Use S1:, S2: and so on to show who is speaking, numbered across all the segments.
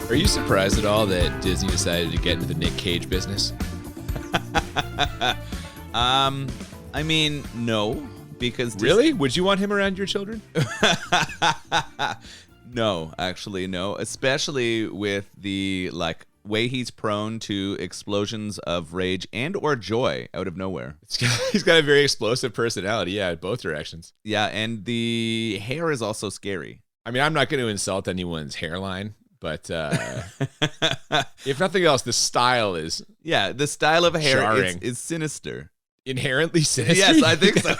S1: Are you surprised at all that Disney decided to get into the Nick Cage business?
S2: I mean, no, because
S1: Really? Would you want him around your children?
S2: No, actually, no. Especially with the way he's prone to explosions of rage and or joy out of nowhere.
S1: He's got a very explosive personality, yeah, in both directions.
S2: Yeah, and the hair is also scary.
S1: I mean, I'm not going to insult anyone's hairline, but if nothing else, the style is
S2: Yeah, the style of hair
S1: jarring.
S2: is sinister.
S1: Inherently sinister.
S2: Yes, I think so.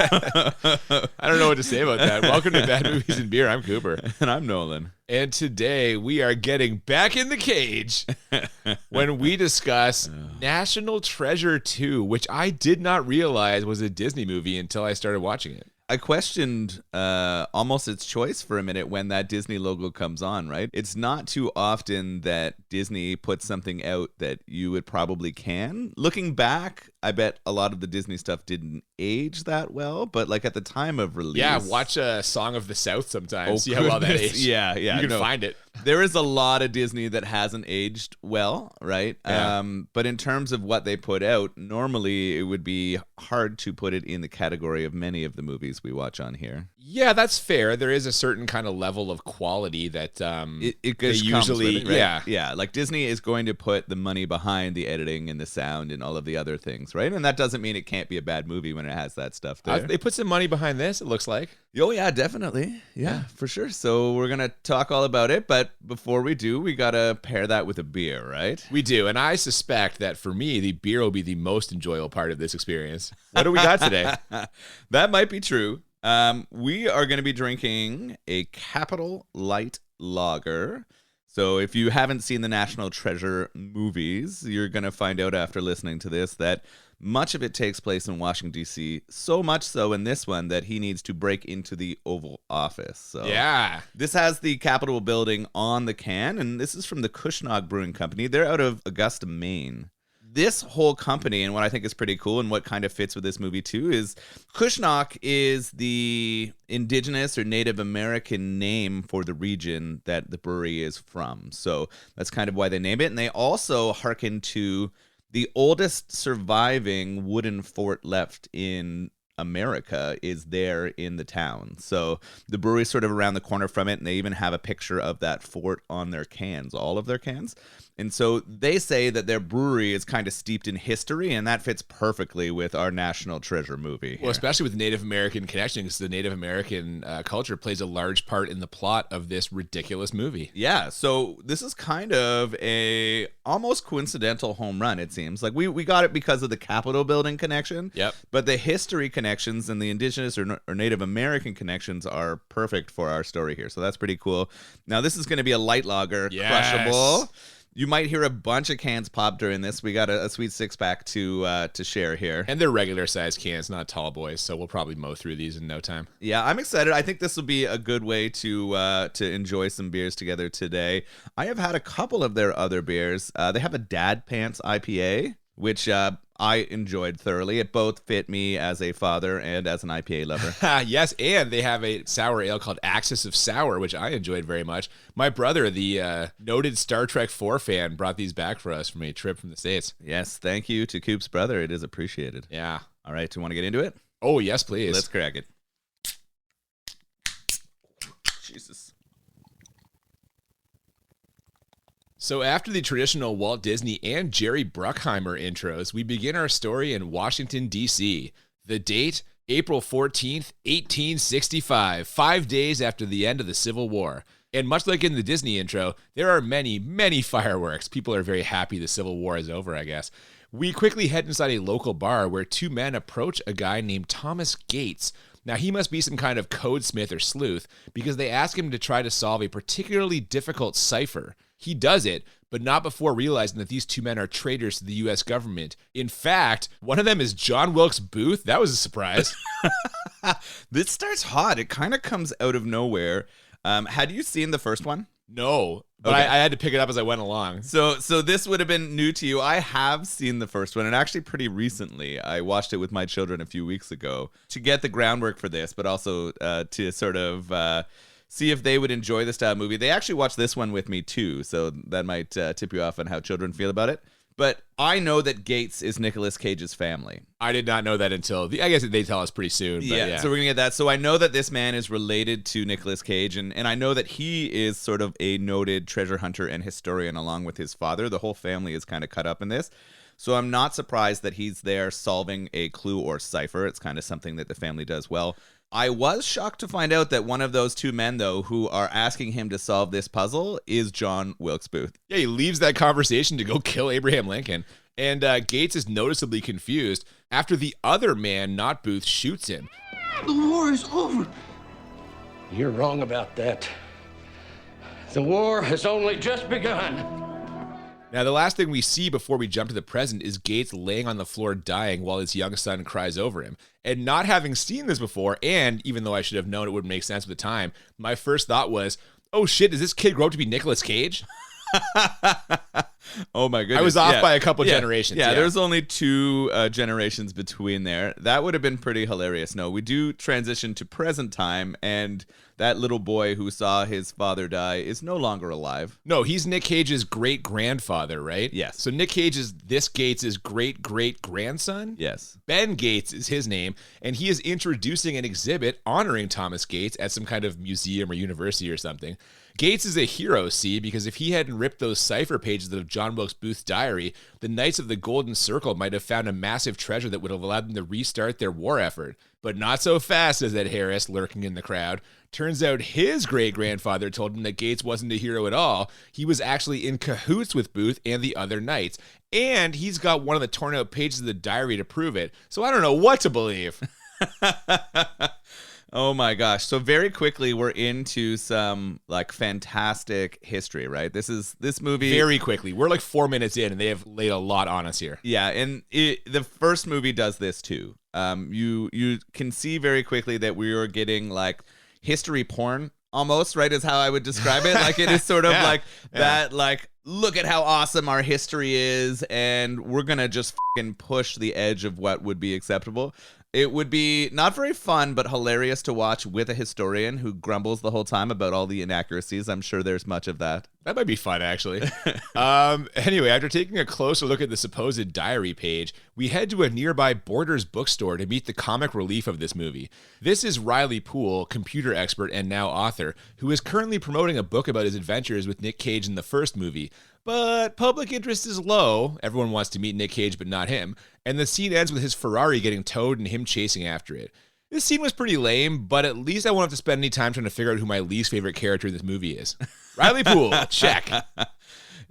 S1: I don't know what to say about that. Welcome to Bad Movies and Beer. I'm Cooper.
S2: And I'm Nolan.
S1: And today we are getting back in the cage when we discuss National Treasure 2, which I did not realize was a Disney movie until I started watching it.
S2: I questioned almost its choice for a minute when that Disney logo comes on, right? It's not too often that Disney puts something out that you would probably can. Looking back, I bet a lot of the Disney stuff didn't age that well, but like at the time of release.
S1: Yeah, watch a Song of the South sometime.
S2: Oh,
S1: See how well that
S2: goodness.
S1: aged.
S2: Yeah.
S1: You can find it.
S2: There is a lot of Disney that hasn't aged well, right?
S1: Yeah.
S2: But in terms of what they put out, normally it would be hard to put it in the category of many of the movies we watch on here.
S1: Yeah, that's fair. There is a certain kind of level of quality that
S2: It
S1: they
S2: just
S1: usually,
S2: comes with it, right?
S1: yeah.
S2: Like Disney is going to put the money behind the editing and the sound and all of the other things, right? And that doesn't mean it can't be a bad movie when it has that stuff there.
S1: They put some money behind this, it looks like.
S2: Oh, yeah, definitely. Yeah, for sure. So we're going to talk all about it. But before we do, we got to pair that with a beer, right?
S1: We do, and I suspect that for me, the beer will be the most enjoyable part of this experience. What do we got today?
S2: That might be true. We are going to be drinking a Capital Light Lager. So if you haven't seen the National Treasure movies, you're going to find out after listening to this that much of it takes place in Washington, D.C., so much so in this one that he needs to break into the Oval Office. So
S1: Yeah.
S2: this has the Capitol building on the can, and this is from the Cushnoc Brewing Company. They're out of Augusta, Maine. This whole company, and what I think is pretty cool and what kind of fits with this movie too, is Cushnoc is the indigenous or Native American name for the region that the brewery is from. So that's kind of why they name it. And they also hearken to the oldest surviving wooden fort left in America is there in the town. So the brewery's sort of around the corner from it, and they even have a picture of that fort on their cans, all of their cans. And so they say that their brewery is kind of steeped in history, and that fits perfectly with our National Treasure movie here.
S1: Well, especially with Native American connection, because the Native American culture plays a large part in the plot of this ridiculous movie.
S2: Yeah, so this is kind of a almost coincidental home run, it seems. Like we got it because of the Capitol building connection.
S1: Yep.
S2: But the history connections and the indigenous or Native American connections are perfect for our story here. So that's pretty cool. Now, this is going to be a light lager,
S1: Yes.
S2: crushable. You might hear a bunch of cans pop during this. We got a sweet six-pack to share here.
S1: And they're regular size cans, not tall boys, so we'll probably mow through these in no time.
S2: Yeah, I'm excited. I think this will be a good way to enjoy some beers together today. I have had a couple of their other beers. They have a Dad Pants IPA, which I enjoyed thoroughly. It both fit me as a father and as an IPA lover.
S1: Yes, and they have a sour ale called Axis of Sour, which I enjoyed very much. My brother, the noted Star Trek 4 fan, brought these back for us from a trip from the States.
S2: Yes, thank you to Coop's brother. It is appreciated.
S1: Yeah.
S2: All right, do you want to get into it?
S1: Oh, yes, please.
S2: Let's crack it. Jesus.
S1: So after the traditional Walt Disney and Jerry Bruckheimer intros, we begin our story in Washington, D.C. The date, April 14th, 1865, 5 days after the end of the Civil War. And much like in the Disney intro, there are many, many fireworks. People are very happy the Civil War is over, I guess. We quickly head inside a local bar where two men approach a guy named Thomas Gates. Now, he must be some kind of codesmith or sleuth because they ask him to try to solve a particularly difficult cipher. He does it, but not before realizing that these two men are traitors to the U.S. government. In fact, one of them is John Wilkes Booth. That was a surprise.
S2: This starts hot. It kind of comes out of nowhere. Had you seen the first one?
S1: No, but
S2: Okay.
S1: I had to pick it up as I went along.
S2: So this would have been new to you. I have seen the first one, and actually pretty recently. I watched it with my children a few weeks ago to get the groundwork for this, but also to sort of see if they would enjoy the style movie. They actually watched this one with me too, so that might tip you off on how children feel about it. But I know that Gates is Nicolas Cage's family.
S1: I did not know that until, I guess they tell us pretty soon. But yeah,
S2: so we're going to get that. So I know that this man is related to Nicolas Cage, and I know that he is sort of a noted treasure hunter and historian along with his father. The whole family is kind of cut up in this. So I'm not surprised that he's there solving a clue or cipher. It's kind of something that the family does well. I was shocked to find out that one of those two men, though, who are asking him to solve this puzzle is John Wilkes Booth.
S1: Yeah, he leaves that conversation to go kill Abraham Lincoln. And Gates is noticeably confused after the other man, not Booth, shoots him.
S3: The war is over. You're wrong about that. The war has only just begun.
S1: Now, the last thing we see before we jump to the present is Gates laying on the floor dying while his young son cries over him. And not having seen this before, and even though I should have known it would make sense at the time, my first thought was, oh shit, does this kid grow up to be Nicolas Cage?
S2: Oh my goodness.
S1: I was off by a couple generations.
S2: Yeah, there's only two generations between there. That would have been pretty hilarious. No, we do transition to present time, and that little boy who saw his father die is no longer alive.
S1: No, he's Nick Cage's great-grandfather, right?
S2: Yes.
S1: So Nick Cage is this Gates' great-great-grandson?
S2: Yes.
S1: Ben Gates is his name, and he is introducing an exhibit honoring Thomas Gates at some kind of museum or university or something. Gates is a hero, see, because if he hadn't ripped those cipher pages of John Wilkes Booth's diary, the Knights of the Golden Circle might have found a massive treasure that would have allowed them to restart their war effort. But not so fast, says Ed Harris, lurking in the crowd. Turns out his great-grandfather told him that Gates wasn't a hero at all. He was actually in cahoots with Booth and the other knights. And he's got one of the torn-out pages of the diary to prove it. So I don't know what to believe.
S2: Oh my gosh. So very quickly we're into some like fantastic history, right? This movie
S1: very quickly. We're like 4 minutes in and they have laid a lot on us here.
S2: Yeah, and the first movie does this too. You can see very quickly that we are getting like history porn almost, right? Is how I would describe it. Like it is sort of that like look at how awesome our history is and we're going to just fucking push the edge of what would be acceptable. It would be not very fun, but hilarious to watch with a historian who grumbles the whole time about all the inaccuracies. I'm sure there's much of that.
S1: That might be fun, actually. Anyway, after taking a closer look at the supposed diary page, we head to a nearby Borders bookstore to meet the comic relief of this movie. This is Riley Poole, computer expert and now author, who is currently promoting a book about his adventures with Nick Cage in the first movie. But public interest is low. Everyone wants to meet Nick Cage, but not him. And the scene ends with his Ferrari getting towed and him chasing after it. This scene was pretty lame, but at least I won't have to spend any time trying to figure out who my least favorite character in this movie is. Riley Poole, check.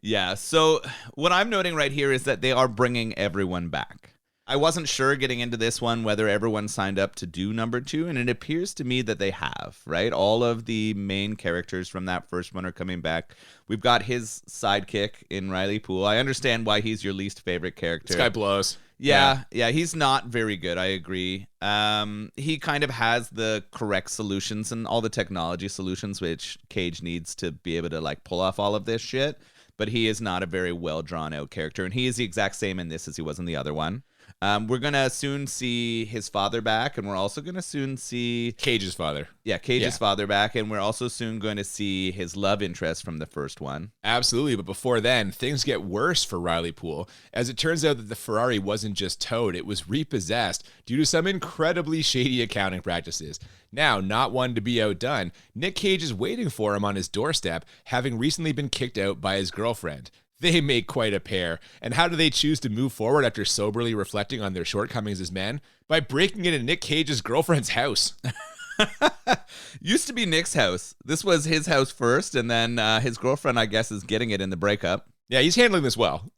S2: Yeah, so what I'm noting right here is that they are bringing everyone back. I wasn't sure getting into this one whether everyone signed up to do number 2, and it appears to me that they have, right? All of the main characters from that first one are coming back. We've got his sidekick in Riley Poole. I understand why he's your least favorite character.
S1: This guy blows.
S2: Yeah, he's not very good, I agree. He kind of has the correct solutions and all the technology solutions which Cage needs to be able to like pull off all of this shit, but he is not a very well drawn out character, and he is the exact same in this as he was in the other one. We're going to soon see his father back, and we're also going to soon see...
S1: Cage's father.
S2: Yeah, Cage's father back, and we're also soon going to see his love interest from the first one.
S1: Absolutely, but before then, things get worse for Riley Poole, as it turns out that the Ferrari wasn't just towed, it was repossessed due to some incredibly shady accounting practices. Now, not one to be outdone, Nick Cage is waiting for him on his doorstep, having recently been kicked out by his girlfriend. They make quite a pair. And how do they choose to move forward after soberly reflecting on their shortcomings as men? By breaking into Nick Cage's girlfriend's house.
S2: Used to be Nick's house. This was his house first, and then his girlfriend, I guess, is getting it in the breakup.
S1: Yeah, he's handling this well.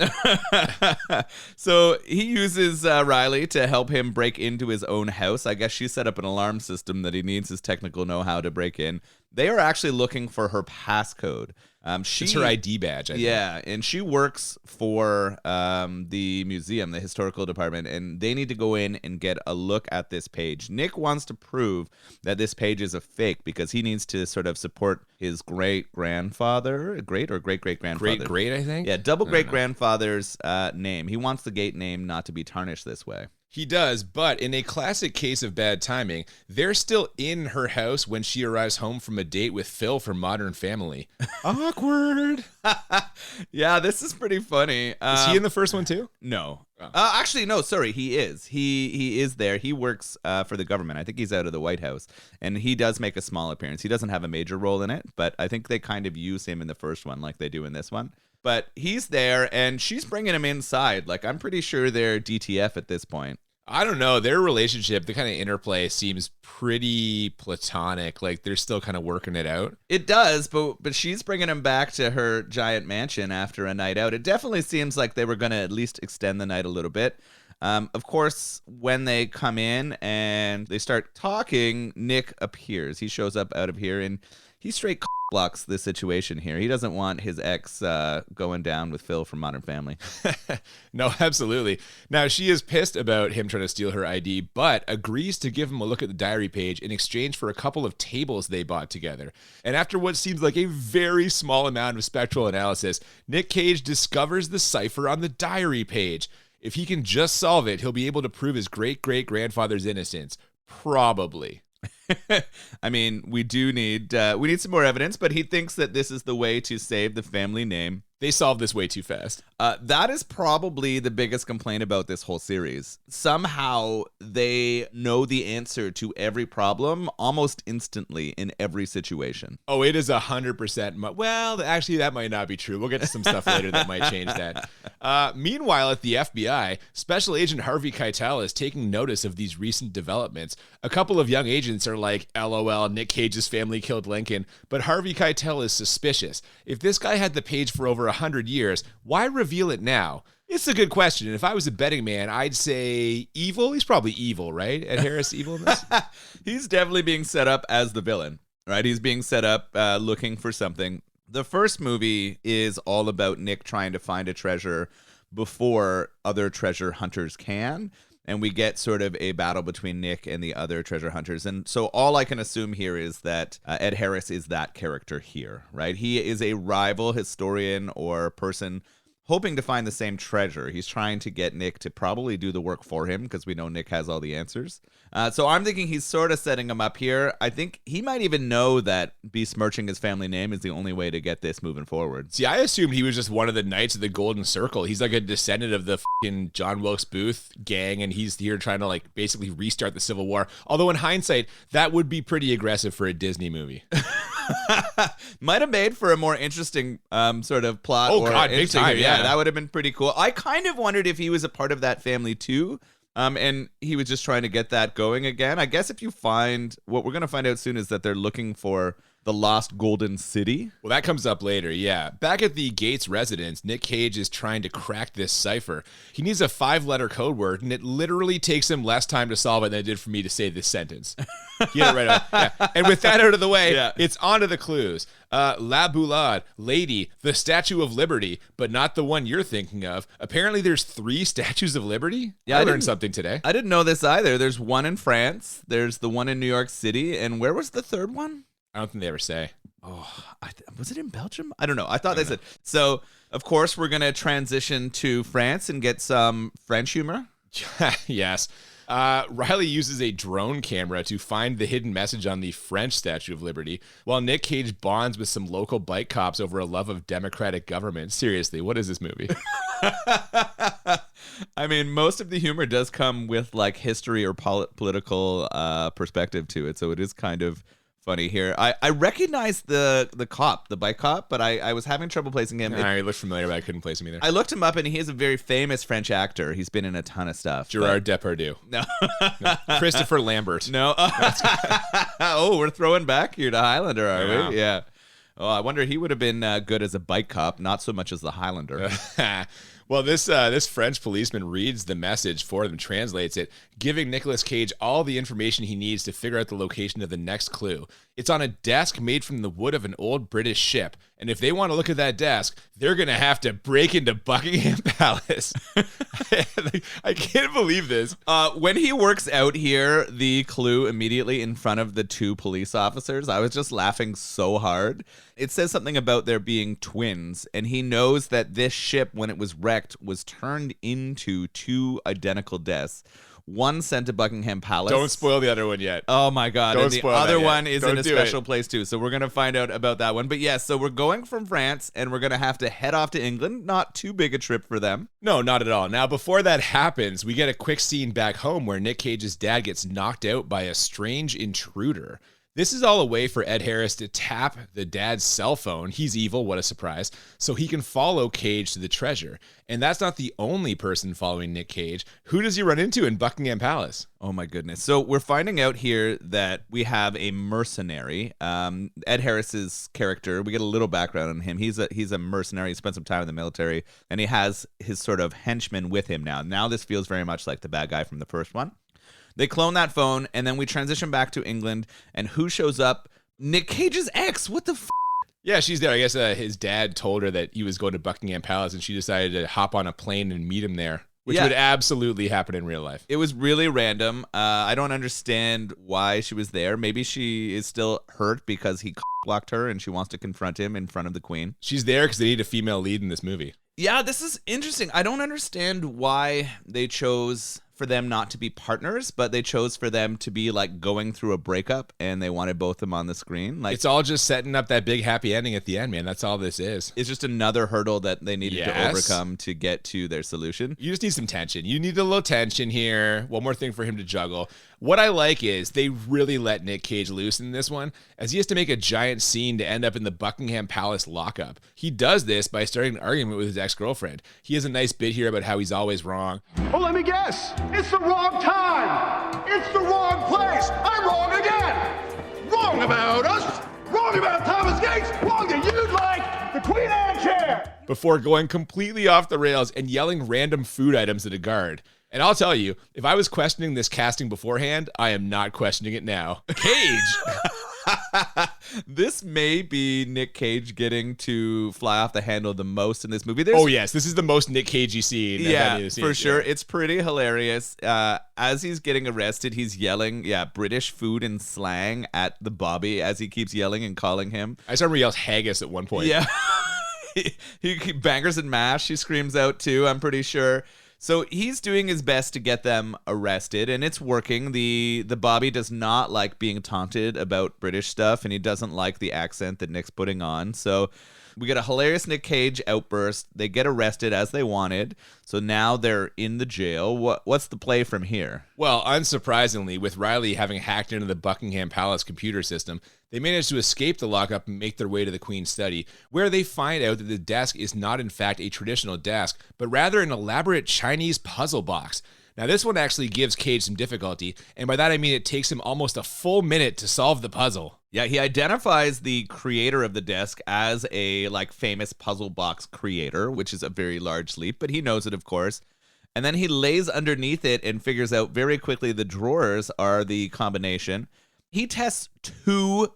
S2: So he uses Riley to help him break into his own house. I guess she set up an alarm system that he needs his technical know-how to break in. They are actually looking for her passcode.
S1: It's her ID badge, I think.
S2: Yeah, and she works for the museum, the historical department, and they need to go in and get a look at this page. Nick wants to prove that this page is a fake because he needs to sort of support his great-grandfather, great or great-great-grandfather?
S1: Great, I think?
S2: Yeah, double great-grandfather's name. He wants the gate name not to be tarnished this way.
S1: He does, but in a classic case of bad timing, they're still in her house when she arrives home from a date with Phil from Modern Family. Awkward.
S2: Yeah, this is pretty funny.
S1: Is he in the first one too?
S2: No. Actually, no, sorry, he is. He is there. He works for the government. I think he's out of the White House, and he does make a small appearance. He doesn't have a major role in it, but I think they kind of use him in the first one like they do in this one. But he's there, and she's bringing him inside. Like, I'm pretty sure they're DTF at this point.
S1: I don't know. Their relationship, the kind of interplay seems pretty platonic. Like, they're still kind of working it out.
S2: It does, but she's bringing him back to her giant mansion after a night out. It definitely seems like they were going to at least extend the night a little bit. Of course, when they come in and they start talking, Nick appears. He shows up out of here, and he straight blocks the situation here. He doesn't want his ex going down with Phil from Modern Family.
S1: No, absolutely. Now, she is pissed about him trying to steal her ID, but agrees to give him a look at the diary page in exchange for a couple of tables they bought together. And after what seems like a very small amount of spectral analysis, Nick Cage discovers the cipher on the diary page. If he can just solve it, he'll be able to prove his great-great-grandfather's innocence. Probably.
S2: I mean, we need some more evidence, but he thinks that this is the way to save the family name.
S1: They solved this way too fast.
S2: That is probably the biggest complaint about this whole series. Somehow they know the answer to every problem almost instantly in every situation.
S1: Oh, it is 100%. Well, actually, that might not be true. We'll get to some stuff later that might change that. Meanwhile, at the FBI, Special Agent Harvey Keitel is taking notice of these recent developments. A couple of young agents are like, LOL, Nick Cage's family killed Lincoln, but Harvey Keitel is suspicious. If this guy had the page for over 100 years, why reveal it now? It's a good question. And if I was a betting man, I'd say evil. He's probably evil, right? Ed Harris, evil in this?
S2: He's definitely being set up as the villain, right? He's being set up looking for something. The first movie is all about Nick trying to find a treasure before other treasure hunters can. And we get sort of a battle between Nick and the other treasure hunters. And so all I can assume here is that Ed Harris is that character here, right? He is a rival historian or person hoping to find the same treasure. He's trying to get Nick to probably do the work for him because we know Nick has all the answers. So I'm thinking he's sort of setting him up here. I think he might even know that besmirching his family name is the only way to get this moving forward.
S1: See, I assumed he was just one of the Knights of the Golden Circle. He's like a descendant of the fucking John Wilkes Booth gang, and he's here trying to like basically restart the Civil War. Although in hindsight, that would be pretty aggressive for a Disney movie.
S2: Might have made for a more interesting sort of plot.
S1: Oh, God, big time, yeah.
S2: That would have been pretty cool. I kind of wondered if he was a part of that family too. And he was just trying to get that going again. I guess if you find, what we're going to find out soon is that they're looking for the lost golden city.
S1: Well, that comes up later, yeah. Back at the Gates residence, Nick Cage is trying to crack this cipher. He needs a 5-letter code word, and it literally takes him less time to solve it than it did for me to say this sentence. Get it right away. Yeah. And with that out of the way, It's on to the clues. La Boulade, Lady, the Statue of Liberty, but not the one you're thinking of. Apparently there's 3 statues of liberty.
S2: Yeah,
S1: I learned something today.
S2: I didn't know this either. There's one in France. There's the one in New York City. And where was the third one?
S1: I don't think they ever say.
S2: Oh, was it in Belgium? I don't know. I thought they said. So, of course, we're going to transition to France and get some French humor.
S1: Yes. Riley uses a drone camera to find the hidden message on the French Statue of Liberty, while Nick Cage bonds with some local bike cops over a love of democratic government. Seriously, what is this movie?
S2: I mean, most of the humor does come with like history or political perspective to it, so it is kind of funny here. I recognize the cop, the bike cop, but I was having trouble placing him.
S1: He looked familiar, but I couldn't place him either.
S2: I looked him up, and he is a very famous French actor. He's been in a ton of stuff.
S1: Gerard Depardieu.
S2: No.
S1: Christopher Lambert.
S2: No. Oh, we're throwing back here to Highlander, are we? Yeah. Oh, I wonder he would have been good as a bike cop, not so much as the Highlander.
S1: Well, this French policeman reads the message for them, translates it, giving Nicolas Cage all the information he needs to figure out the location of the next clue. It's on a desk made from the wood of an old British ship, and if they want to look at that desk, they're going to have to break into Buckingham Palace. I can't believe this.
S2: When he works out here, the clue immediately in front of the 2 police officers, I was just laughing so hard. It says something about there being twins, and he knows that this ship, when it was wrecked, was turned into 2 identical deaths. One sent to Buckingham Palace.
S1: Don't spoil the other one yet.
S2: Oh my God.
S1: Don't
S2: And the
S1: spoil that
S2: other
S1: yet.
S2: one is
S1: Don't
S2: in a
S1: do
S2: special
S1: it.
S2: place too. So we're going to find out about that one. But yes, so we're going from France and we're going to have to head off to England. Not too big a trip for them.
S1: No, not at all. Now, before that happens, we get a quick scene back home where Nick Cage's dad gets knocked out by a strange intruder. This is all a way for Ed Harris to tap the dad's cell phone. He's evil, what a surprise. So he can follow Cage to the treasure. And that's not the only person following Nick Cage. Who does he run into in Buckingham Palace?
S2: Oh my goodness. So we're finding out here that we have a mercenary. Ed Harris's character, we get a little background on him. He's a mercenary. He spent some time in the military and he has his sort of henchman with him now. Now this feels very much like the bad guy from the first one. They clone that phone, and then we transition back to England, and who shows up? Nick Cage's ex. What the f***?
S1: Yeah, she's there. I guess his dad told her that he was going to Buckingham Palace, and she decided to hop on a plane and meet him there, which would absolutely happen in real life.
S2: It was really random. I don't understand why she was there. Maybe she is still hurt because he blocked her, and she wants to confront him in front of the Queen.
S1: She's there because they need a female lead in this movie.
S2: Yeah, this is interesting. I don't understand why they chose for them not to be partners, but they chose for them to be like going through a breakup and they wanted both of them on the screen. Like,
S1: it's all just setting up that big happy ending at the end, man. That's all this is.
S2: It's just another hurdle that they needed to overcome to get to their solution.
S1: You just need some tension. You need a little tension here. One more thing for him to juggle. What I like is they really let Nick Cage loose in this one, as he has to make a giant scene to end up in the Buckingham Palace lockup. He does this by starting an argument with his ex-girlfriend. He has a nice bit here about how he's always wrong.
S4: Oh, let me guess. It's the wrong time. It's the wrong place. I'm wrong again. Wrong about us. Wrong about Thomas Gates. Wrong that you'd like the Queen Anne chair.
S1: Before going completely off the rails and yelling random food items at a guard. And I'll tell you, if I was questioning this casting beforehand, I am not questioning it now. Cage!
S2: This may be Nick Cage getting to fly off the handle the most in this movie.
S1: Oh, yes. This is the most Nick Cagey scene.
S2: Yeah, for sure. It's pretty hilarious. As he's getting arrested, he's yelling, British food and slang at the Bobby as he keeps yelling and calling him.
S1: I saw him yell haggis at one point.
S2: Yeah. he bangers and mash, she screams out too, I'm pretty sure. So he's doing his best to get them arrested, and it's working. The Bobby does not like being taunted about British stuff, and he doesn't like the accent that Nick's putting on. So we get a hilarious Nick Cage outburst. They get arrested as they wanted. So now they're in the jail. What's the play from here?
S1: Well, unsurprisingly, with Riley having hacked into the Buckingham Palace computer system, they manage to escape the lockup and make their way to the Queen's study, where they find out that the desk is not in fact a traditional desk, but rather an elaborate Chinese puzzle box. Now, this one actually gives Cage some difficulty, and by that I mean it takes him almost a full minute to solve the puzzle.
S2: Yeah, he identifies the creator of the desk as a famous puzzle box creator, which is a very large leap, but he knows it, of course. And then he lays underneath it and figures out very quickly the drawers are the combination. He tests 2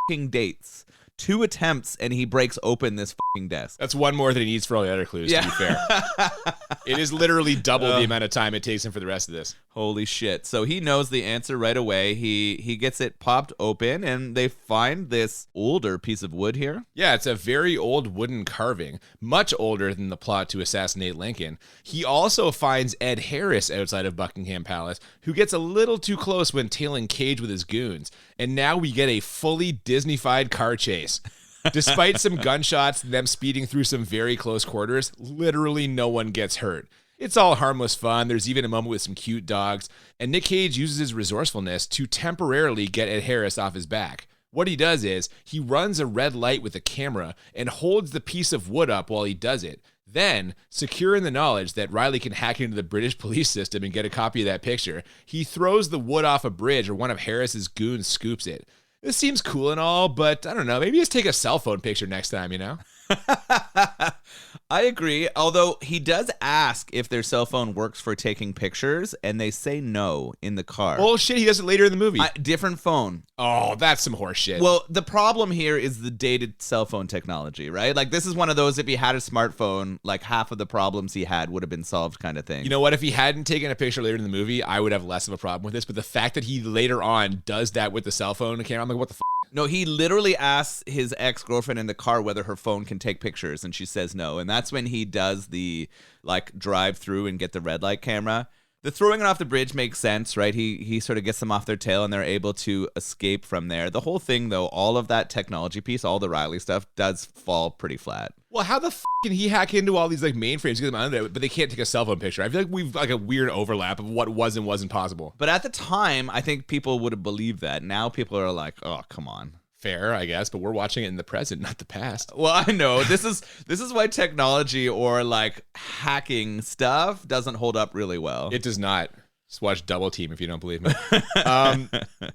S2: fucking dates, 2 attempts, and he breaks open this fucking desk.
S1: That's one more than he needs for all the other clues, to be fair. It is literally double the amount of time it takes him for the rest of this.
S2: Holy shit. So he knows the answer right away. He gets it popped open, and they find this older piece of wood here.
S1: Yeah, it's a very old wooden carving, much older than the plot to assassinate Lincoln. He also finds Ed Harris outside of Buckingham Palace, who gets a little too close when tailing Cage with his goons. And now we get a fully Disney-fied car chase. Despite some gunshots and them speeding through some very close quarters, literally no one gets hurt. It's all harmless fun. There's even a moment with some cute dogs. And Nick Cage uses his resourcefulness to temporarily get Ed Harris off his back. What he does is, he runs a red light with a camera and holds the piece of wood up while he does it. Then, secure in the knowledge that Riley can hack into the British police system and get a copy of that picture, he throws the wood off a bridge where one of Harris's goons scoops it. This seems cool and all, but I don't know, maybe just take a cell phone picture next time, you know?
S2: I agree, although he does ask if their cell phone works for taking pictures, and they say no in the car.
S1: Bullshit, he does it later in the movie.
S2: Different phone.
S1: Oh, that's some horse shit.
S2: Well, the problem here is the dated cell phone technology, right? This is one of those, if he had a smartphone, half of the problems he had would have been solved kind of thing.
S1: You know what? If he hadn't taken a picture later in the movie, I would have less of a problem with this, but the fact that he later on does that with the cell phone camera, I'm like, what the f***?
S2: No, he literally asks his ex-girlfriend in the car whether her phone can take pictures, and she says no. And that's when he does the drive through and get the red light camera. The throwing it off the bridge makes sense, right? He sort of gets them off their tail and they're able to escape from there. The whole thing, though, all of that technology piece, all the Riley stuff, does fall pretty flat.
S1: Well, how the f can he hack into all these like mainframes, get them out of there, but they can't take a cell phone picture? I feel like we've like a weird overlap of what was and wasn't possible.
S2: But at the time, I think people would have believed that. Now people are like, oh, come on.
S1: Fair, I guess, but we're watching it in the present, not the past.
S2: Well, I know this is why technology or like hacking stuff doesn't hold up really well.
S1: It does not. Just watch Double Team if you don't believe me.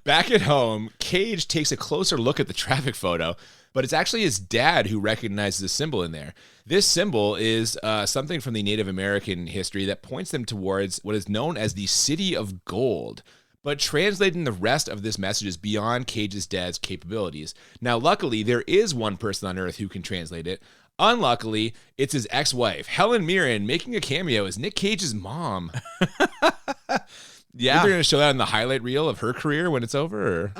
S1: Back at home, Cage takes a closer look at the traffic photo, but it's actually his dad who recognizes a symbol in there. This symbol is something from the Native American history that points them towards what is known as the City of Gold. But translating the rest of this message is beyond Cage's dad's capabilities. Now, luckily, there is one person on Earth who can translate it. Unluckily, it's his ex-wife, Helen Mirren, making a cameo as Nick Cage's mom.
S2: Yeah.
S1: They're going to show that in the highlight reel of her career when it's over? Or?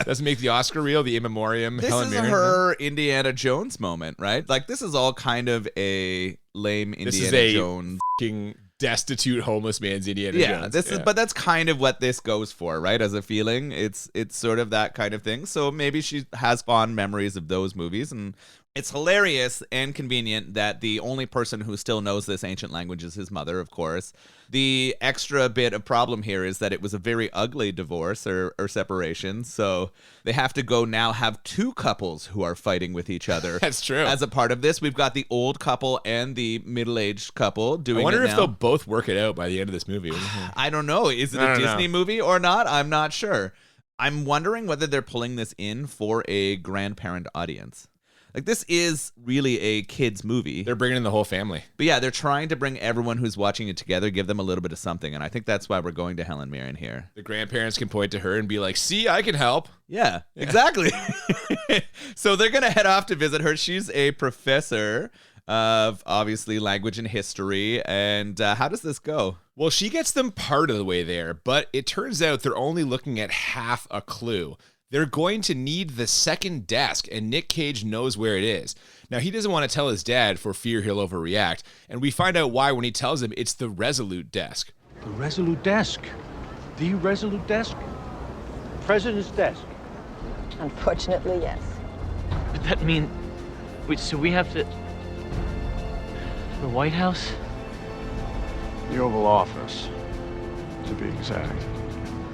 S1: Doesn't make the Oscar reel, the in memoriam, Helen Mirren.
S2: This is her Indiana Jones moment, right? Like, this is all kind of a lame Indiana Jones.
S1: Fucking destitute homeless man's Indiana Jones.
S2: This is, but that's kind of what this goes for, right? As a feeling, it's sort of that kind of thing. So maybe she has fond memories of those movies, and it's hilarious and convenient that the only person who still knows this ancient language is his mother, of course. The extra bit of problem here is that it was a very ugly divorce or separation, so they have to go now have two couples who are fighting with each other.
S1: That's true.
S2: As a part of this, we've got the old couple and the middle-aged couple doing it now.
S1: I wonder if they'll both work it out by the end of this movie.
S2: I don't know. Is it a Disney movie or not? I'm not sure. I'm wondering whether they're pulling this in for a grandparent audience. Like, this is really a kid's movie.
S1: They're bringing in the whole family.
S2: But yeah, they're trying to bring everyone who's watching it together, give them a little bit of something. And I think that's why we're going to Helen Mirren here.
S1: The grandparents can point to her and be like, see, I can help.
S2: Yeah. Exactly. So they're going to head off to visit her. She's a professor of, obviously, language and history. And how does this go?
S1: Well, she gets them part of the way there, but it turns out they're only looking at half a clue. They're going to need the second desk, and Nick Cage knows where it is. Now, he doesn't want to tell his dad for fear he'll overreact, and we find out why when he tells him it's the Resolute desk.
S3: The Resolute desk. The Resolute desk? President's desk.
S5: Unfortunately, yes.
S6: But that mean... Wait, so we have to... The White House?
S4: The Oval Office, to be exact.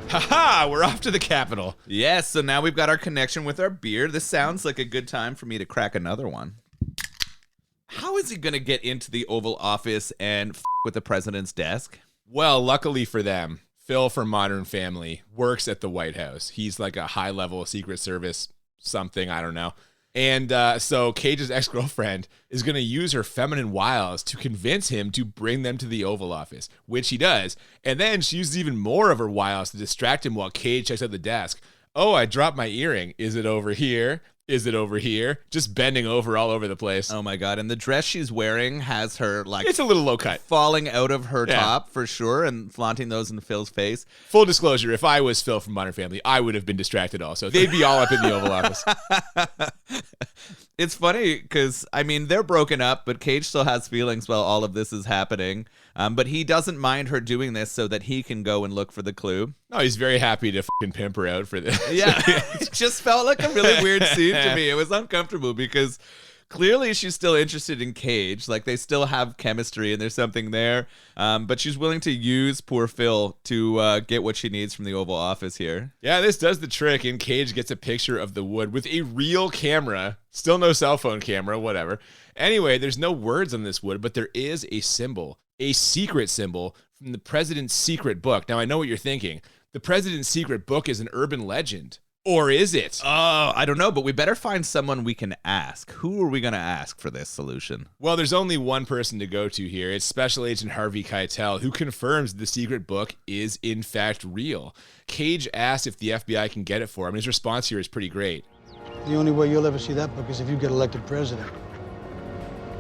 S1: Ha-ha! We're off to the Capitol.
S2: Yes, so now we've got our connection with our beer. This sounds like a good time for me to crack another one. How is he going to get into the Oval Office and with the president's desk?
S1: Well, luckily for them, Phil from Modern Family works at the White House. He's like a high-level Secret Service something, I don't know. And so Cage's ex-girlfriend is going to use her feminine wiles to convince him to bring them to the Oval Office, which he does. And then she uses even more of her wiles to distract him while Cage checks out the desk. Oh, I dropped my earring. Is it over here? Is it over here? Just bending over all over the place.
S2: Oh my God. And the dress she's wearing has her like...
S1: It's a little low cut.
S2: Falling out of her top for sure and flaunting those in Phil's face.
S1: Full disclosure, if I was Phil from Modern Family, I would have been distracted also. They'd be all up in the Oval Office.
S2: It's funny because, I mean, they're broken up, but Cage still has feelings while all of this is happening. But he doesn't mind her doing this so that he can go and look for the clue.
S1: No, he's very happy to fucking pimp her out for this.
S2: Yeah, it just felt like a really weird scene to me. It was uncomfortable because clearly she's still interested in Cage. Like, they still have chemistry and there's something there. But she's willing to use poor Phil to get what she needs from the Oval Office here.
S1: Yeah, this does the trick, and Cage gets a picture of the wood with a real camera. Still no cell phone camera, whatever. Anyway, there's no words on this wood, but there is a symbol. A secret symbol from the president's secret book. Now, I know what you're thinking. The president's secret book is an urban legend. Or is it?
S2: Oh, I don't know, but we better find someone we can ask. Who are we going to ask for this solution?
S1: Well, there's only one person to go to here. It's Special Agent Harvey Keitel, who confirms the secret book is, in fact, real. Cage asks if the FBI can get it for him. His response here is pretty great.
S7: The only way you'll ever see that book is if you get elected president.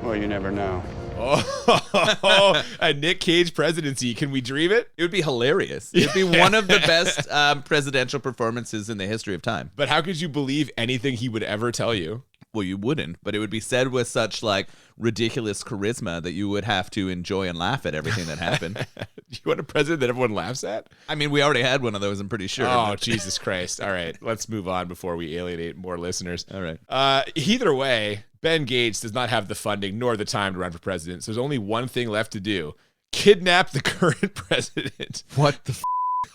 S4: Well, you never know.
S1: Oh, a Nick Cage presidency. Can we dream it?
S2: It would be hilarious. It'd be one of the best presidential performances in the history of time.
S1: But how could you believe anything he would ever tell you?
S2: well, you wouldn't, but it would be said with such like ridiculous charisma that you would have to enjoy and laugh at everything that happened.
S1: You want a president that everyone laughs at?
S2: I mean, we already had one of those, I'm pretty sure.
S1: Oh, Jesus Christ. All right, let's move on before we alienate more listeners.
S2: All right.
S1: Either way, Ben Gates does not have the funding nor the time to run for president, so there's only one thing left to do. Kidnap the current president.
S2: What the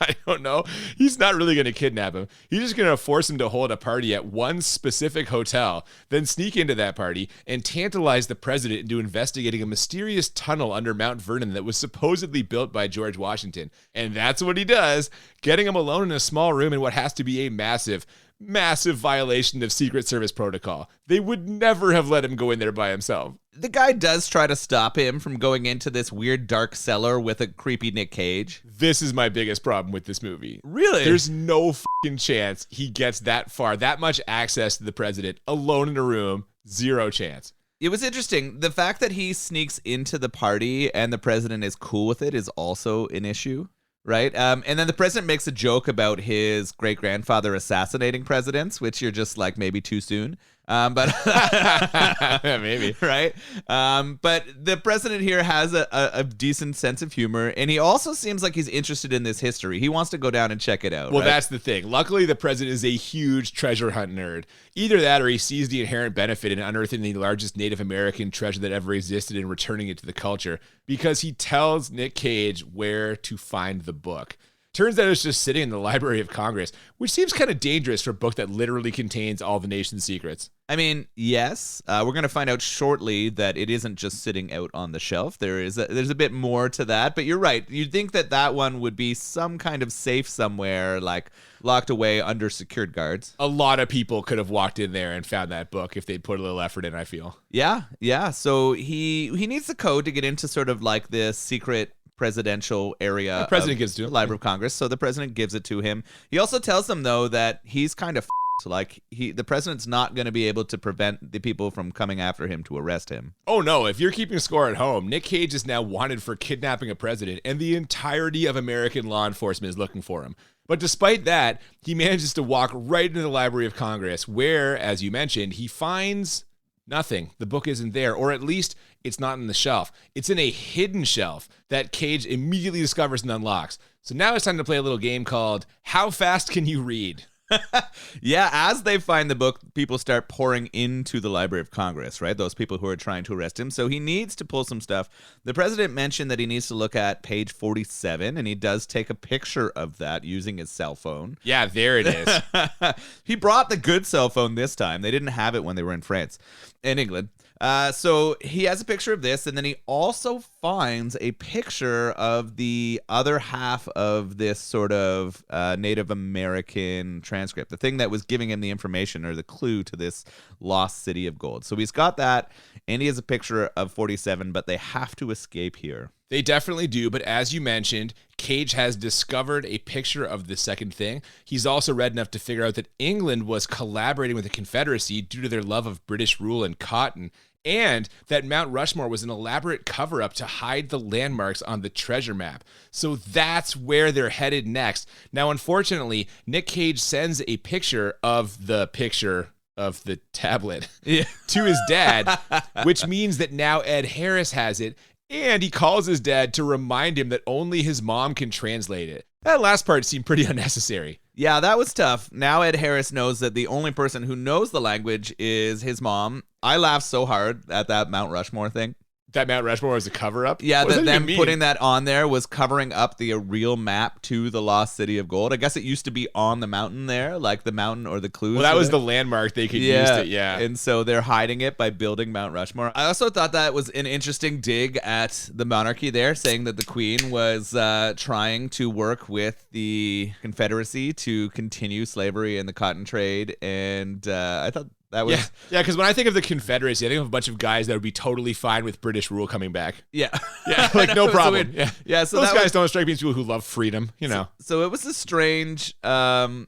S1: I don't know. He's not really going to kidnap him. He's just going to force him to hold a party at one specific hotel, then sneak into that party and tantalize the president into investigating a mysterious tunnel under Mount Vernon that was supposedly built by George Washington. And that's what he does, getting him alone in a small room in what has to be a massive violation of Secret Service protocol. They would never have let him go in there by himself.
S2: The guy does try to stop him from going into this weird dark cellar with a creepy Nick Cage.
S1: This is my biggest problem with this movie.
S2: Really?
S1: There's no fucking chance he gets that far, that much access to the president alone in a room. Zero chance.
S2: It was interesting. The fact that he sneaks into the party and the president is cool with it is also an issue. Right. And then the president makes a joke about his great grandfather assassinating presidents, which you're just like maybe too soon. But
S1: maybe.
S2: Right. But the president here has a decent sense of humor. And he also seems like he's interested in this history. He wants to go down and check it out.
S1: Well,
S2: right?
S1: That's the thing. Luckily, the president is a huge treasure hunt nerd. Either that or he sees the inherent benefit in unearthing the largest Native American treasure that ever existed and returning it to the culture, because he tells Nick Cage where to find the book. Turns out it's just sitting in the Library of Congress, which seems kind of dangerous for a book that literally contains all the nation's secrets.
S2: I mean, yes, we're going to find out shortly that it isn't just sitting out on the shelf. There's a bit more to that, but you're right. You'd think that one would be some kind of safe somewhere, like locked away under secured guards.
S1: A lot of people could have walked in there and found that book if they'd put a little effort in, I feel.
S2: Yeah. So he needs the code to get into sort of like this secret presidential area.
S1: The president gives it to him.
S2: The Library of Congress. So the president gives it to him. He also tells them, though, that he's kind of like the president's not going to be able to prevent the people from coming after him to arrest him.
S1: Oh no, if you're keeping score at home, Nick Cage is now wanted for kidnapping a president, and the entirety of American law enforcement is looking for him. But despite that, he manages to walk right into the Library of Congress, where, as you mentioned, he finds nothing. The book isn't there, or at least it's not in the shelf. It's in a hidden shelf that Cage immediately discovers and unlocks. So now it's time to play a little game called How Fast Can You Read?
S2: Yeah, as they find the book, people start pouring into the Library of Congress, right? Those people who are trying to arrest him. So he needs to pull some stuff. The president mentioned that he needs to look at page 47, and he does take a picture of that using his cell phone.
S1: Yeah, there it is.
S2: He brought the good cell phone this time. They didn't have it when they were in France and England. So he has a picture of this, and then he also finds a picture of the other half of this sort of Native American transcript, the thing that was giving him the information or the clue to this lost city of gold. So he's got that, and he has a picture of 47, but they have to escape here.
S1: They definitely do, but as you mentioned, Cage has discovered a picture of the second thing. He's also read enough to figure out that England was collaborating with the Confederacy due to their love of British rule and cotton, and that Mount Rushmore was an elaborate cover-up to hide the landmarks on the treasure map. So that's where they're headed next. Now, unfortunately, Nick Cage sends a picture of the tablet to his dad, which means that now Ed Harris has it, and he calls his dad to remind him that only his mom can translate it. That last part seemed pretty unnecessary.
S2: Yeah, that was tough. Now Ed Harris knows that the only person who knows the language is his mom. I laughed so hard at that Mount Rushmore thing.
S1: That Mount Rushmore was a cover-up?
S2: Yeah, that them putting that on there was covering up the real map to the lost city of gold. I guess it used to be on the mountain there, like the mountain or the clues.
S1: Well, that was the landmark they could use it, yeah.
S2: And so they're hiding it by building Mount Rushmore. I also thought that was an interesting dig at the monarchy there, saying that the Queen was trying to work with the Confederacy to continue slavery and the cotton trade. And I thought that was...
S1: Yeah, because when I think of the Confederacy, I think of a bunch of guys that would be totally fine with British rule coming back.
S2: Yeah.
S1: Yeah, like no problem.
S2: So yeah, so
S1: those guys don't strike me as people who love freedom, you know.
S2: So it was a strange kind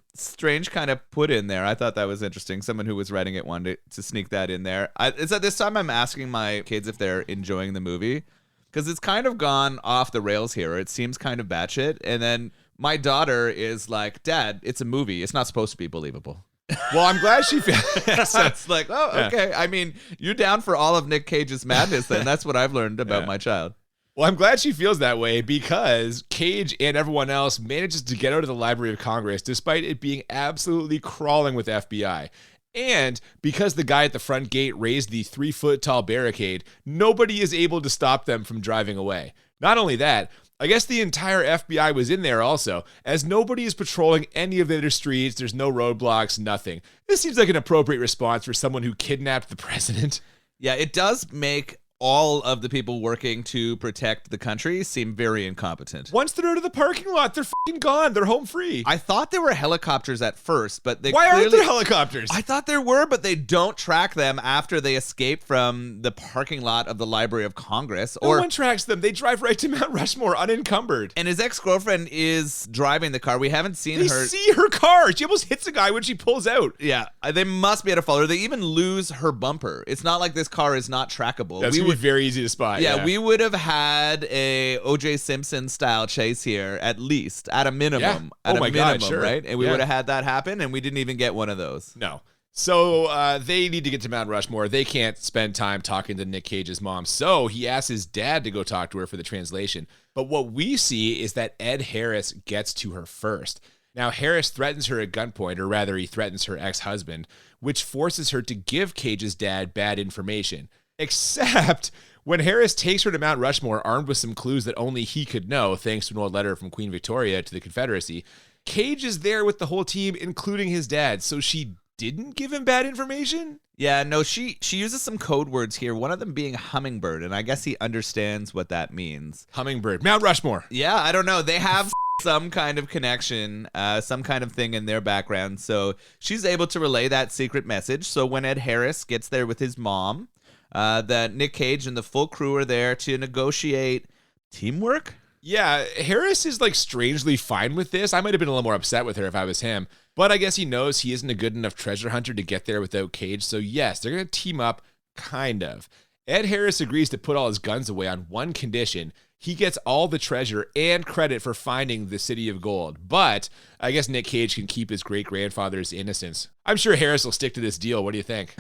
S2: of put in there. I thought that was interesting. Someone who was writing it wanted to sneak that in there. It's at this time I'm asking my kids if they're enjoying the movie, because it's kind of gone off the rails here. It seems kind of batshit. And then my daughter is like, Dad, it's a movie. It's not supposed to be believable.
S1: Well, I'm glad she feels.
S2: It's like, oh, okay. I mean, you're down for all of Nick Cage's madness then. That's what I've learned about my child.
S1: Well, I'm glad she feels that way because Cage and everyone else manages to get out of the Library of Congress despite it being absolutely crawling with FBI. And because the guy at the front gate raised the 3-foot-tall barricade, nobody is able to stop them from driving away. Not only that, I guess the entire FBI was in there also, as nobody is patrolling any of their streets, there's no roadblocks, nothing. This seems like an appropriate response for someone who kidnapped the president.
S2: Yeah, it does make all of the people working to protect the country seem very incompetent.
S1: Once they're out of the parking lot, they're fucking gone. They're home free.
S2: I thought there were helicopters at first, but they
S1: Why aren't there helicopters?
S2: I thought there were, but they don't track them after they escape from the parking lot of the Library of Congress.
S1: No one tracks them. They drive right to Mount Rushmore unencumbered.
S2: And his ex-girlfriend is driving the car. We haven't seen
S1: They
S2: her.
S1: see her car. She almost hits a guy when she pulls out.
S2: Yeah, they must be able to follow her. They even lose her bumper. It's not like this car is not trackable.
S1: That's going to be very easy to spot.
S2: Yeah, we would have had a O.J. Simpson style chase here, at least, at a minimum.
S1: Yeah.
S2: At a minimum,
S1: God, sure.
S2: right? And we would have had that happen, and we didn't even get one of those.
S1: No. So they need to get to Mount Rushmore. They can't spend time talking to Nick Cage's mom. So he asks his dad to go talk to her for the translation. But what we see is that Ed Harris gets to her first. Now, Harris threatens her at gunpoint, or rather, he threatens her ex-husband, which forces her to give Cage's dad bad information. Except when Harris takes her to Mount Rushmore armed with some clues that only he could know, thanks to an old letter from Queen Victoria to the Confederacy, Cage is there with the whole team, including his dad. So she didn't give him bad information?
S2: Yeah, no, she uses some code words here, one of them being hummingbird, and I guess he understands what that means.
S1: Hummingbird. Mount Rushmore.
S2: Yeah, I don't know. They have some kind of connection, some kind of thing in their background. So she's able to relay that secret message. So when Ed Harris gets there with his mom, that Nick Cage and the full crew are there to negotiate teamwork.
S1: Yeah, Harris is like strangely fine with this. I might have been a little more upset with her if I was him, but I guess he knows he isn't a good enough treasure hunter to get there without Cage. So yes, they're going to team up, kind of. Ed Harris agrees to put all his guns away on one condition. He gets all the treasure and credit for finding the City of Gold. But I guess Nick Cage can keep his great-grandfather's innocence. I'm sure Harris will stick to this deal. What do you think?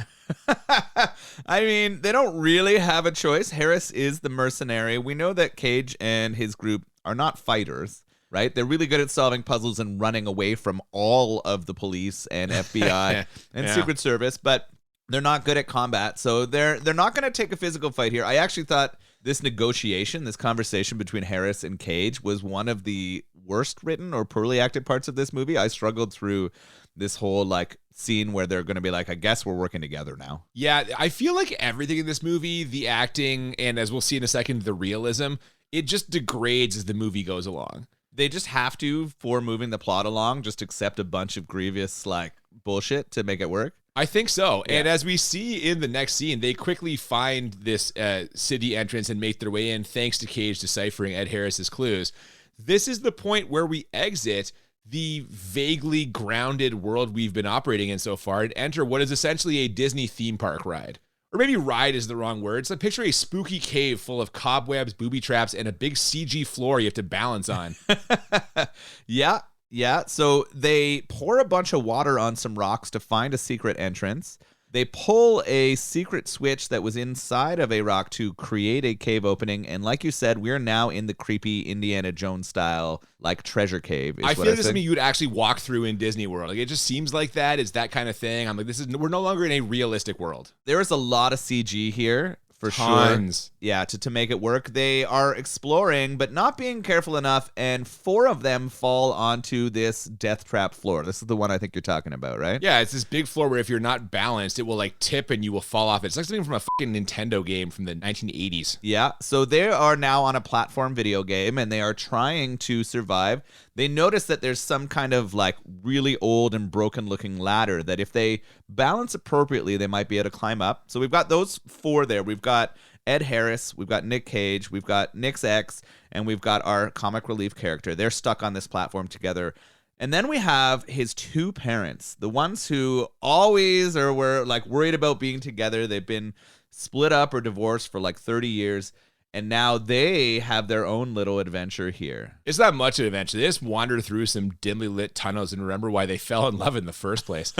S2: I mean, they don't really have a choice. Harris is the mercenary. We know that Cage and his group are not fighters, right? They're really good at solving puzzles and running away from all of the police and FBI and Secret Service, but they're not good at combat. So they're not going to take a physical fight here. I actually thought this negotiation, this conversation between Harris and Cage was one of the worst written or poorly acted parts of this movie. I struggled through this whole like scene where they're going to be like, I guess we're working together now.
S1: Yeah, I feel like everything in this movie, the acting, and as we'll see in a second, the realism, it just degrades as the movie goes along.
S2: They just have to, for moving the plot along, just accept a bunch of grievous like bullshit to make it work.
S1: I think so.
S2: Yeah.
S1: And as we see in the next scene, they quickly find this city entrance and make their way in thanks to Cage deciphering Ed Harris's clues. This is the point where we exit the vaguely grounded world we've been operating in so far and enter what is essentially a Disney theme park ride. Or maybe ride is the wrong word. It's like picture a spooky cave full of cobwebs, booby traps, and a big CG floor you have to balance on.
S2: Yeah, so they pour a bunch of water on some rocks to find a secret entrance. They pull a secret switch that was inside of a rock to create a cave opening. And like you said, we're now in the creepy Indiana Jones style, like treasure cave.
S1: I feel like this is something you would actually walk through in Disney World. Like it just seems like that. It's that kind of thing. I'm like, we're no longer in a realistic world.
S2: There is a lot of CG here. For
S1: Tons.
S2: sure. Yeah, to make it work. They are exploring, but not being careful enough, and 4 of them fall onto this death trap floor. This is the one I think you're talking about, right?
S1: Yeah, it's this big floor where if you're not balanced, it will like tip and you will fall off. It's like something from a fucking Nintendo game from the 1980s.
S2: Yeah, so they are now on a platform video game, and they are trying to survive. They notice that there's some kind of like really old and broken looking ladder that if they balance appropriately, they might be able to climb up. So we've got those 4 there. We've got Ed Harris, we've got Nick Cage, we've got Nick's ex, and we've got our comic relief character. They're stuck on this platform together. And then we have his 2 parents, the ones who always were like worried about being together. They've been split up or divorced for like 30 years. And now they have their own little adventure here.
S1: It's not much of an adventure. They just wander through some dimly lit tunnels and remember why they fell in love in the first place.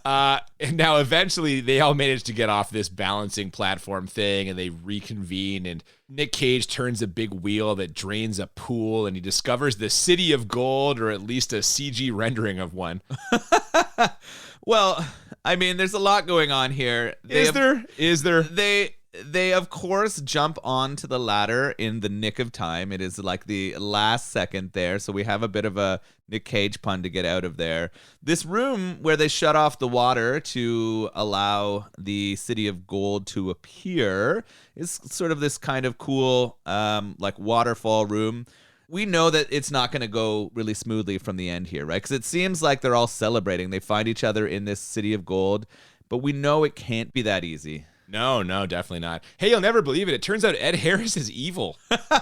S1: And now eventually they all manage to get off this balancing platform thing and they reconvene. And Nick Cage turns a big wheel that drains a pool and he discovers the City of Gold, or at least a CG rendering of one.
S2: Well, I mean, there's a lot going on here.
S1: Is there?
S2: They of course jump onto the ladder in the nick of time. It is like the last second there, so we have a bit of a Nick Cage pun to get out of there. This room where they shut off the water to allow the City of Gold to appear is sort of this kind of cool like waterfall room. We know that it's not going to go really smoothly from the end here, right? Because it seems like they're all celebrating. They find each other in this City of Gold, but we know it can't be that easy.
S1: No, definitely not. Hey, you'll never believe it. It turns out Ed Harris is evil.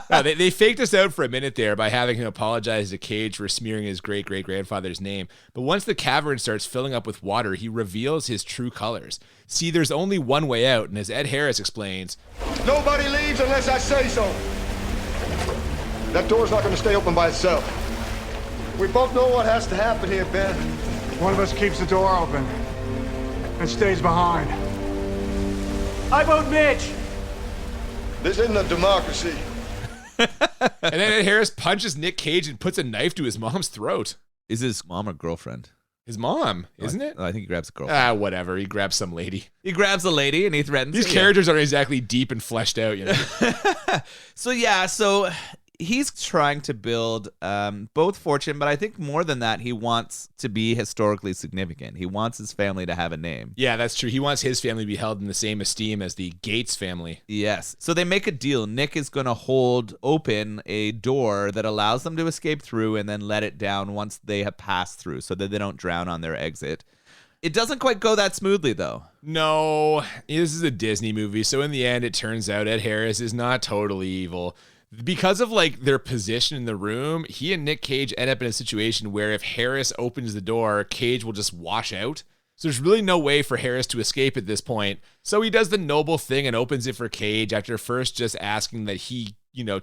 S1: No, they faked us out for a minute there by having him apologize to Cage for smearing his great-great-grandfather's name. But once the cavern starts filling up with water, he reveals his true colors. See, there's only one way out, and as Ed Harris explains,
S4: Nobody leaves unless I say so. That door's not going to stay open by itself. We both know what has to happen here, Ben.
S8: One of us keeps the door open and stays behind. I vote Mitch.
S4: This isn't a democracy.
S1: and then Ed Harris punches Nick Cage and puts a knife to his mom's throat.
S2: Is his mom or girlfriend?
S1: His mom, isn't it?
S2: I think he grabs a girlfriend.
S1: Whatever. He grabs some lady.
S2: He grabs a lady and he threatens
S1: These characters aren't exactly deep and fleshed out, you know?
S2: So he's trying to build both fortune, but I think more than that, he wants to be historically significant. He wants his family to have a name.
S1: Yeah, that's true. He wants his family to be held in the same esteem as the Gates family.
S2: Yes. So they make a deal. Nick is going to hold open a door that allows them to escape through and then let it down once they have passed through so that they don't drown on their exit. It doesn't quite go that smoothly, though.
S1: No, this is a Disney movie, so in the end, it turns out Ed Harris is not totally evil. Because of like their position in the room, he and Nick Cage end up in a situation where if Harris opens the door, Cage will just wash out. So there's really no way for Harris to escape at this point. So he does the noble thing and opens it for Cage after first just asking that he,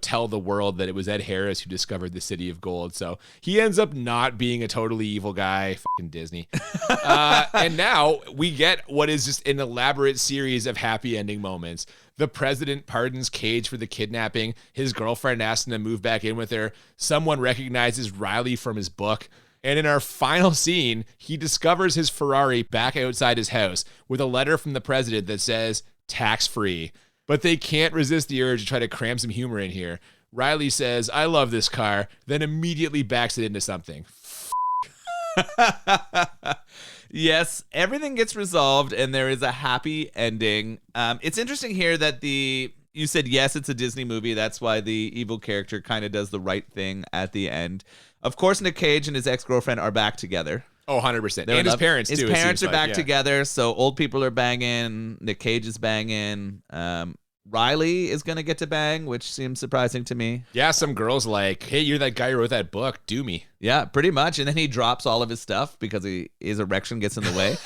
S1: tell the world that it was Ed Harris who discovered the City of Gold. So he ends up not being a totally evil guy. Fucking Disney. And now we get what is just an elaborate series of happy ending moments. The president pardons Cage for the kidnapping. His girlfriend asks him to move back in with her. Someone recognizes Riley from his book. And in our final scene, he discovers his Ferrari back outside his house with a letter from the president that says, tax-free. But they can't resist the urge to try to cram some humor in here. Riley says, I love this car, then immediately backs it into something.
S2: Yes, everything gets resolved and there is a happy ending. It's interesting here that you said, yes, it's a Disney movie. That's why the evil character kind of does the right thing at the end. Of course, Nick Cage and his ex-girlfriend are back together.
S1: Oh, 100%. And his parents, too.
S2: His parents are back together, so old people are banging. Nick Cage is banging. Riley is going to get to bang, which seems surprising to me.
S1: Yeah, some girl's like, hey, you're that guy who wrote that book. Do me.
S2: Yeah, pretty much. And then he drops all of his stuff because his erection gets in the way.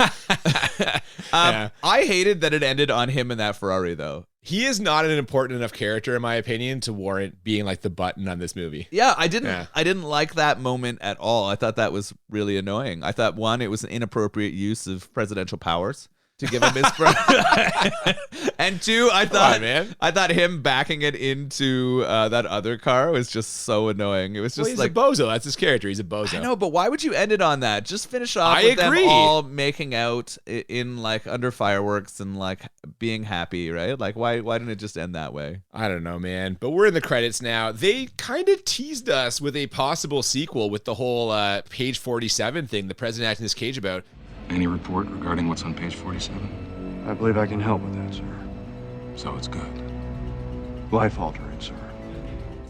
S1: Yeah.
S2: I hated that it ended on him in that Ferrari, though.
S1: He is not an important enough character, in my opinion, to warrant being like the button on this movie.
S2: Yeah, I didn't like that moment at all. I thought that was really annoying. I thought, one, it was an inappropriate use of presidential powers to give him his and two, I thought him backing it into that other car was just so annoying. It was just
S1: he's a bozo. That's his character. He's a bozo.
S2: I know, but why would you end it on that? Just finish off
S1: I
S2: with
S1: agree.
S2: them all making out in like under fireworks and like being happy, right? Like why didn't it just end that way?
S1: I don't know, man. But we're in the credits now. They kind of teased us with a possible sequel with the whole page 47 thing the president acting as Cage about.
S9: Any report regarding what's on page 47?
S8: I believe I can help with that, sir.
S9: So it's good.
S8: Life-altering, sir.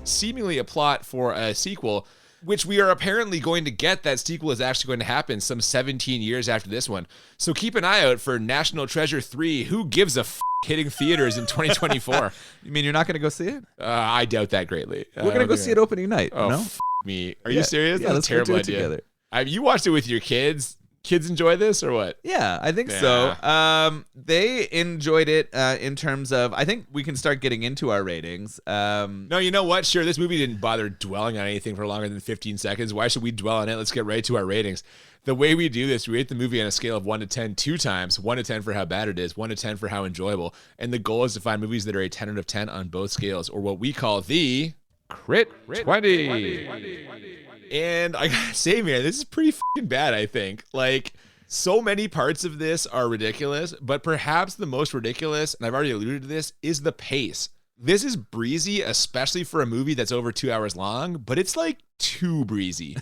S1: Seemingly a plot for a sequel, which we are apparently going to get. That sequel is actually going to happen some 17 years after this one. So keep an eye out for National Treasure 3. Who gives a f*** hitting theaters in 2024?
S2: You mean you're not going to go see it?
S1: I doubt that greatly.
S2: We're going to go see it opening night.
S1: Oh,
S2: no?
S1: Me. Are you serious?
S2: Yeah,
S1: That's
S2: let's
S1: a terrible
S2: do it
S1: idea.
S2: Together.
S1: You watched it with your kids. Kids enjoy this or what?
S2: Yeah, I think so. They enjoyed it in terms of, I think we can start getting into our ratings.
S1: No, you know what? Sure, this movie didn't bother dwelling on anything for longer than 15 seconds. Why should we dwell on it? Let's get right to our ratings. The way we do this, we rate the movie on a scale of 1 to 10 two times. 1 to 10 for how bad it is, 1 to 10 for how enjoyable. And the goal is to find movies that are a 10 out of 10 on both scales, or what we call the Crit 20. And I gotta say, man, this is pretty fucking bad, I think. Like, so many parts of this are ridiculous, but perhaps the most ridiculous, and I've already alluded to this, is the pace. This is breezy, especially for a movie that's over 2 hours long, but it's like too breezy.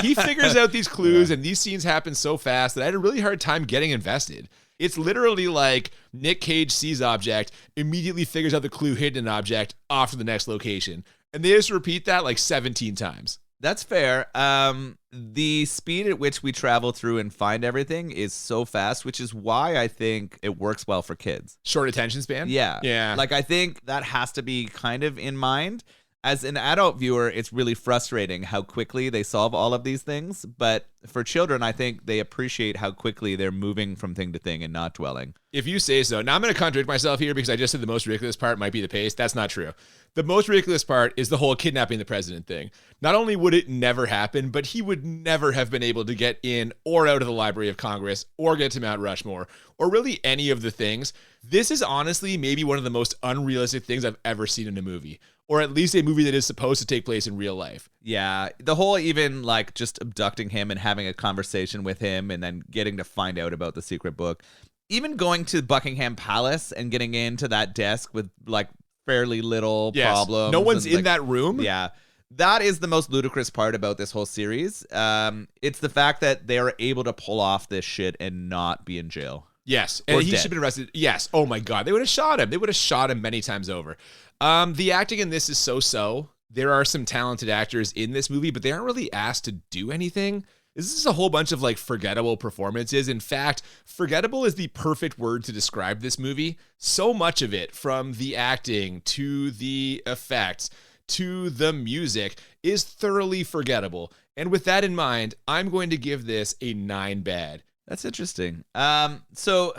S1: He figures out these clues, and these scenes happen so fast that I had a really hard time getting invested. It's literally like Nick Cage sees object, immediately figures out the clue hidden in object, off to the next location. And they just repeat that like 17 times.
S2: That's fair. The speed at which we travel through and find everything is so fast, which is why I think it works well for kids.
S1: Short attention span?
S2: Yeah. Like, I think that has to be kind of in mind. As an adult viewer, it's really frustrating how quickly they solve all of these things. But for children, I think they appreciate how quickly they're moving from thing to thing and not dwelling.
S1: If you say so. Now, I'm going to contradict myself here because I just said the most ridiculous part might be the pace. That's not true. The most ridiculous part is the whole kidnapping the president thing. Not only would it never happen, but he would never have been able to get in or out of the Library of Congress or get to Mount Rushmore or really any of the things. This is honestly maybe one of the most unrealistic things I've ever seen in a movie, or at least a movie that is supposed to take place in real life.
S2: Yeah, the whole even like just abducting him and having a conversation with him and then getting to find out about the secret book. Even going to Buckingham Palace and getting into that desk with like fairly little problems.
S1: No one's in that room.
S2: Yeah. That is the most ludicrous part about this whole series. It's the fact that they are able to pull off this shit and not be in jail.
S1: Yes, and he should have been arrested. Yes. Oh my God, they would have shot him. They would have shot him many times over. The acting in this is so-so. There are some talented actors in this movie, but they aren't really asked to do anything. This is a whole bunch of like forgettable performances. In fact, forgettable is the perfect word to describe this movie. So much of it, from the acting to the effects to the music, is thoroughly forgettable. And with that in mind, I'm going to give this a 9 bad.
S2: That's interesting. So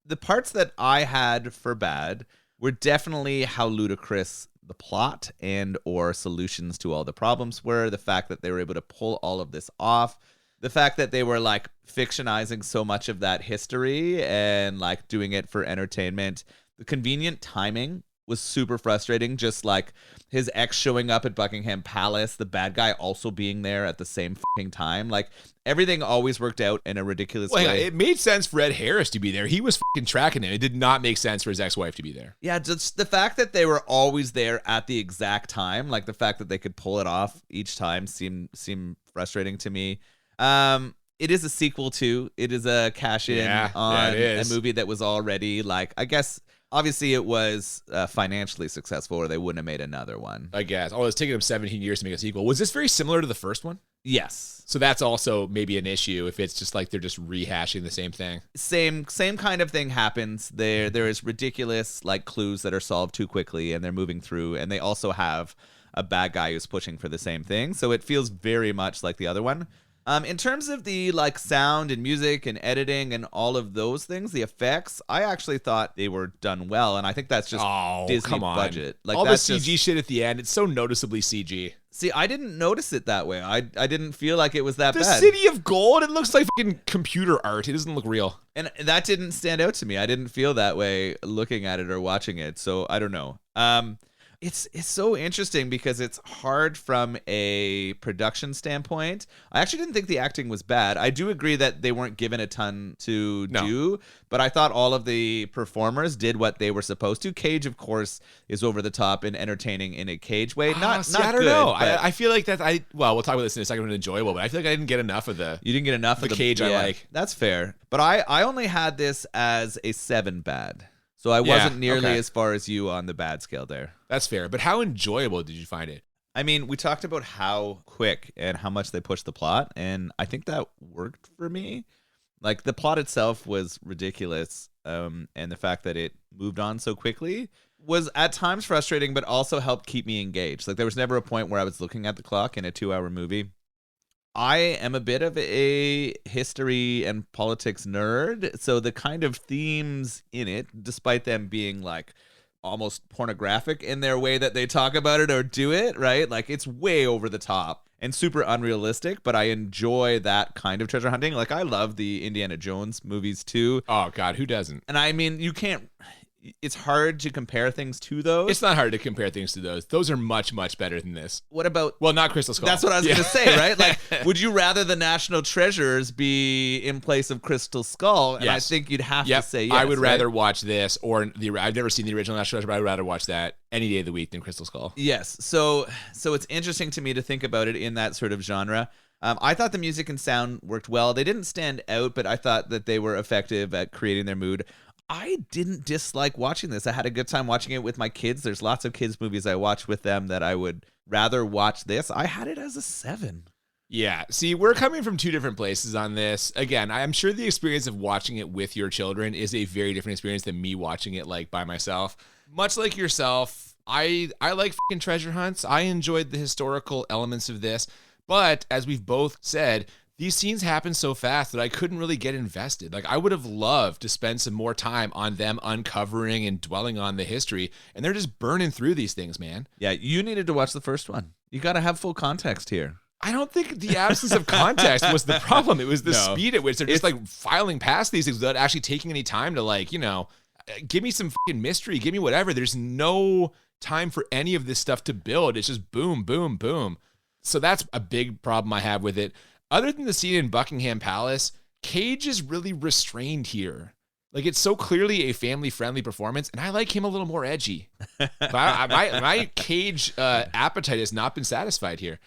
S2: the parts that I had for bad were definitely how ludicrous the plot and or solutions to all the problems were. The fact that they were able to pull all of this off. The fact that they were like fictionizing so much of that history and like doing it for entertainment. The convenient timing was super frustrating. Just like his ex showing up at Buckingham Palace, the bad guy also being there at the same fucking time. Like everything always worked out in a ridiculous way.
S1: It made sense for Ed Harris to be there. He was fucking tracking him. It did not make sense for his ex-wife to be there.
S2: Yeah, just the fact that they were always there at the exact time, like the fact that they could pull it off each time seemed frustrating to me. It is a sequel to. It is a cash in on a movie that was already like, I guess, obviously it was financially successful or they wouldn't have made another one.
S1: I guess. Oh, it's taken them 17 years to make a sequel. Was this very similar to the first one?
S2: Yes.
S1: So that's also maybe an issue if it's just like they're just rehashing the same thing.
S2: Same kind of thing happens. There is ridiculous like clues that are solved too quickly and they're moving through, and they also have a bad guy who's pushing for the same thing. So it feels very much like the other one. In terms of the like sound and music and editing and all of those things, the effects, I actually thought they were done well, and I think that's just Disney budget. Like
S1: all the CG shit at the end, it's so noticeably CG.
S2: See, I didn't notice it that way. I didn't feel like it was that bad.
S1: The City of Gold, it looks like fucking computer art. It doesn't look real.
S2: And that didn't stand out to me. I didn't feel that way looking at it or watching it, so I don't know. It's so interesting because it's hard from a production standpoint. I actually didn't think the acting was bad. I do agree that they weren't given a ton to do, but I thought all of the performers did what they were supposed to. Cage, of course, is over the top and entertaining in a Cage way.
S1: I don't know. I feel like that. Well, we'll talk about this in a second when enjoyable, but I feel like I didn't get enough of the.
S2: You didn't get enough of the
S1: Cage. I like.
S2: That's fair, but I only had this as a 7 bad. So I wasn't nearly as far as you on the bad scale there.
S1: That's fair. But how enjoyable did you find it?
S2: I mean, we talked about how quick and how much they pushed the plot, and I think that worked for me. Like, the plot itself was ridiculous, and the fact that it moved on so quickly was at times frustrating, but also helped keep me engaged. Like, there was never a point where I was looking at the clock in a 2-hour movie. I am a bit of a history and politics nerd, so the kind of themes in it, despite them being like almost pornographic in their way that they talk about it or do it, right? Like it's way over the top and super unrealistic, but I enjoy that kind of treasure hunting. Like I love the Indiana Jones movies too.
S1: Oh God, who doesn't?
S2: And I mean, it's hard to compare things to those.
S1: It's not hard to compare things to those. Those are much, much better than this.
S2: What about...
S1: Well, not Crystal Skull.
S2: That's what I was going to say, right? Like, would you rather the National Treasures be in place of Crystal Skull? And I think you'd have to say yes.
S1: I would rather watch this, or I've never seen the original National Treasure, but I would rather watch that any day of the week than Crystal Skull.
S2: Yes. So it's interesting to me to think about it in that sort of genre. I thought the music and sound worked well. They didn't stand out, but I thought that they were effective at creating their mood. I didn't dislike watching this. I had a good time watching it with my kids. There's lots of kids' movies I watch with them that I would rather watch this. I had it as a 7.
S1: Yeah. See, we're coming from two different places on this. Again, I'm sure the experience of watching it with your children is a very different experience than me watching it like by myself. Much like yourself, I like fucking treasure hunts. I enjoyed the historical elements of this. But as we've both said, these scenes happen so fast that I couldn't really get invested. Like I would have loved to spend some more time on them uncovering and dwelling on the history, and they're just burning through these things, man.
S2: Yeah, you needed to watch the first one. You got to have full context here.
S1: I don't think the absence of context was the problem. It was the speed at which they're just like filing past these things without actually taking any time to like, give me some fucking mystery, give me whatever. There's no time for any of this stuff to build. It's just boom, boom, boom. So that's a big problem I have with it. Other than the scene in Buckingham Palace, Cage is really restrained here. Like, it's so clearly a family-friendly performance, and I like him a little more edgy. But my Cage appetite has not been satisfied here.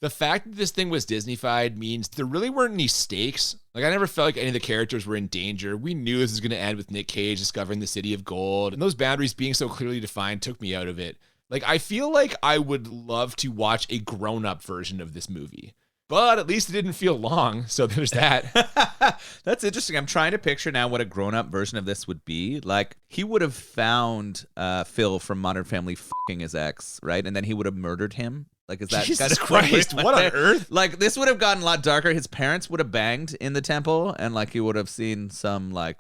S1: The fact that this thing was Disney-fied means there really weren't any stakes. Like, I never felt like any of the characters were in danger. We knew this was going to end with Nick Cage discovering the City of Gold, and those boundaries being so clearly defined took me out of it. Like, I feel like I would love to watch a grown-up version of this movie. But at least it didn't feel long, so there's that.
S2: That's interesting. I'm trying to picture now what a grown-up version of this would be. Like, he would have found Phil from Modern Family fucking his ex, right? And then he would have murdered him. Like, is that
S1: Jesus Christ? What on earth?
S2: Like, this would have gotten a lot darker. His parents would have banged in the temple, and like he would have seen some like.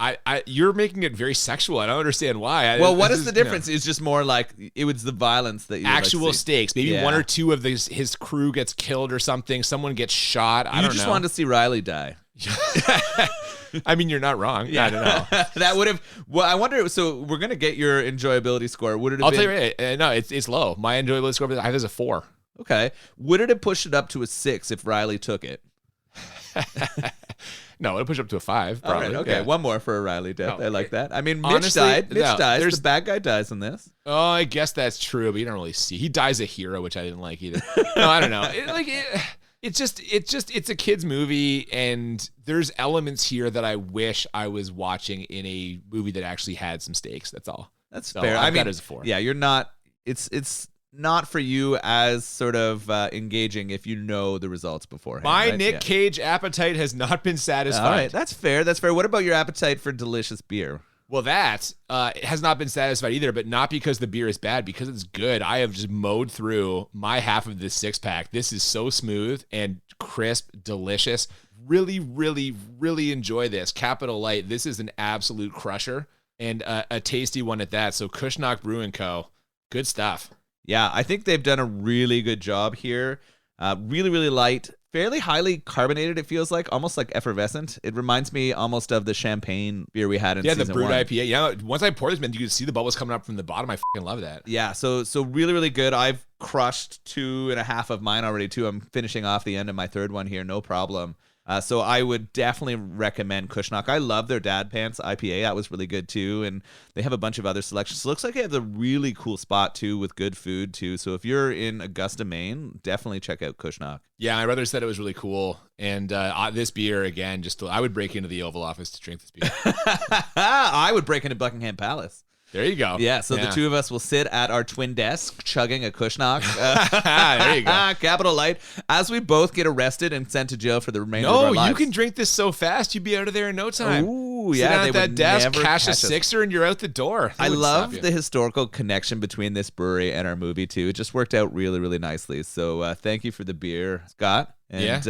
S1: You're making it very sexual. I don't understand why.
S2: Well, what is the difference? It's just more like it was the violence that you
S1: actual stakes. Maybe one or two of his crew gets killed or something. Someone gets shot. I don't know.
S2: You just wanted to see Riley die.
S1: I mean, you're not wrong. Yeah, I don't know.
S2: That would have. Well, I wonder. So we're gonna get your enjoyability score. Would it?
S1: I'll tell you right. No, it's low. My enjoyability score I have is a 4.
S2: Okay. Would it have pushed it up to a 6 if Riley took it?
S1: No, it'll push up to a 5. Probably.
S2: All right, okay, one more for a Riley death. I like that. I mean,
S1: honestly,
S2: Mitch dies. The bad guy dies in this.
S1: Oh, I guess that's true, but you don't really see. He dies a hero, which I didn't like either. No, I don't know. It's a kid's movie, and there's elements here that I wish I was watching in a movie that actually had some stakes. That's all.
S2: That's fair. I mean, as a 4. Yeah, you're not. It's not for you as sort of engaging if you know the results beforehand.
S1: My right? Nick Cage appetite has not been satisfied.
S2: All right, that's fair. That's fair. What about your appetite for delicious beer?
S1: Well, that has not been satisfied either, but not because the beer is bad, because it's good. I have just mowed through my half of this 6-pack. This is so smooth and crisp, delicious. Really, really, really enjoy this. Capital Light. This is an absolute crusher and a tasty one at that. So Cushnoc Brewing Co. Good stuff.
S2: Yeah, I think they've done a really good job here. Really, really light, fairly highly carbonated, it feels like, almost like effervescent. It reminds me almost of the champagne beer we had in season 1.
S1: Yeah, the brewed IPA. Yeah, once I poured this, man, you could see the bubbles coming up from the bottom. I fucking love that.
S2: Yeah, so really, really good. I've crushed 2.5 of mine already, too. I'm finishing off the end of my 3rd one here, no problem. So I would definitely recommend Cushnoc. I love their Dad Pants IPA. That was really good, too. And they have a bunch of other selections. So it looks like they have a really cool spot, too, with good food, too. So if you're in Augusta, Maine, definitely check out Cushnoc.
S1: Yeah, my brother said it was really cool. And this beer, again, I would break into the Oval Office to drink this beer.
S2: I would break into Buckingham Palace.
S1: There you go.
S2: Yeah, so the two of us will sit at our twin desk chugging a Cushnoc.
S1: There you go.
S2: Capital Light. As we both get arrested and sent to jail for the remainder of our lives.
S1: No, you can drink this so fast, you'd be out of there in no time.
S2: Ooh, Ooh,
S1: Sit
S2: yeah,
S1: down
S2: they
S1: at that
S2: would
S1: desk,
S2: never
S1: cash a
S2: catch us.
S1: sixer, and you're out the door. They
S2: I
S1: wouldn't stop
S2: love
S1: you.
S2: the historical connection between this brewery and our movie, too. It just worked out really, really nicely. So thank you for the beer, Scott. And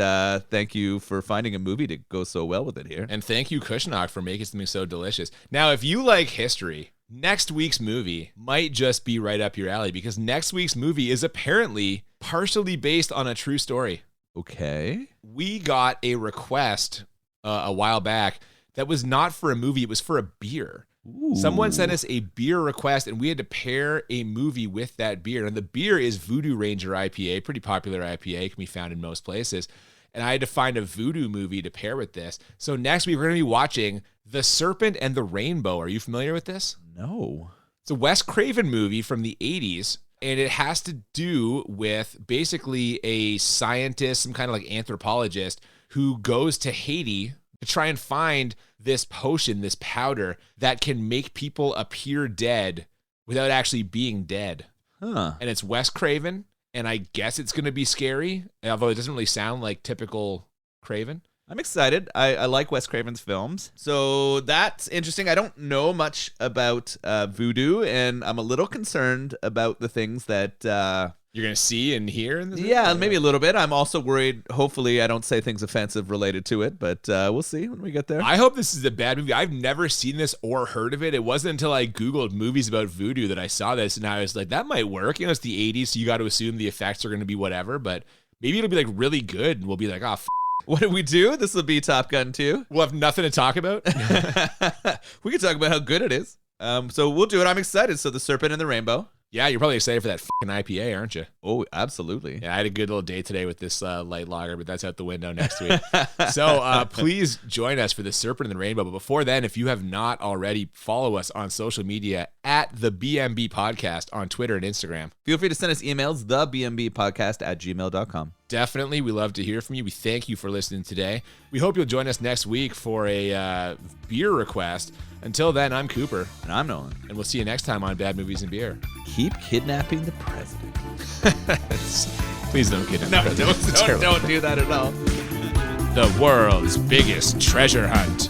S2: thank you for finding a movie to go so well with it here.
S1: And thank you, Cushnoc, for making something so delicious. Now, if you like history, next week's movie might just be right up your alley, because next week's movie is apparently partially based on a true story.
S2: Okay.
S1: We got a request a while back that was not for a movie, it was for a beer.
S2: Ooh.
S1: Someone sent us a beer request, and we had to pair a movie with that beer. And the beer is Voodoo Ranger IPA, pretty popular IPA, can be found in most places. And I had to find a voodoo movie to pair with this. So next week, we're going to be watching The Serpent and the Rainbow. Are you familiar with this?
S2: No.
S1: It's a Wes Craven movie from the 80s, and it has to do with basically a scientist, some kind of like anthropologist, who goes to Haiti to try and find this potion, this powder that can make people appear dead without actually being dead.
S2: Huh.
S1: And it's Wes Craven, and I guess it's going to be scary, although it doesn't really sound like typical Craven.
S2: I'm excited. I like Wes Craven's films. So that's interesting. I don't know much about voodoo, and I'm a little concerned about the things that...
S1: You're going to see and hear in this movie?
S2: Yeah, maybe a little bit. I'm also worried, hopefully, I don't say things offensive related to it, but we'll see when we get there.
S1: I hope this is a bad movie. I've never seen this or heard of it. It wasn't until I Googled movies about voodoo that I saw this, and I was like, that might work. You know, it's the 80s, so you got to assume the effects are going to be whatever, but maybe it'll be like really good, and we'll be like, oh,
S2: What do we do? This will be Top Gun 2.
S1: We'll have nothing to talk about.
S2: We can talk about how good it is. So we'll do it. I'm excited. So The Serpent and the Rainbow.
S1: Yeah, you're probably excited for that fucking IPA, aren't you?
S2: Oh, absolutely.
S1: Yeah, I had a good little day today with this light lager, but that's out the window next week. So please join us for The Serpent and the Rainbow. But before then, if you have not already, follow us on social media at the BMB Podcast on Twitter and Instagram.
S2: Feel free to send us emails, thebmbpodcast@gmail.com.
S1: Definitely. We love to hear from you. We thank you for listening today. We hope you'll join us next week for a beer request. Until then, I'm Cooper.
S2: And I'm Nolan.
S1: And we'll see you next time on Bad Movies and Beer.
S2: Keep kidnapping the president.
S1: Please don't kidnap the president.
S2: Don't do that at all.
S1: The world's biggest treasure hunt.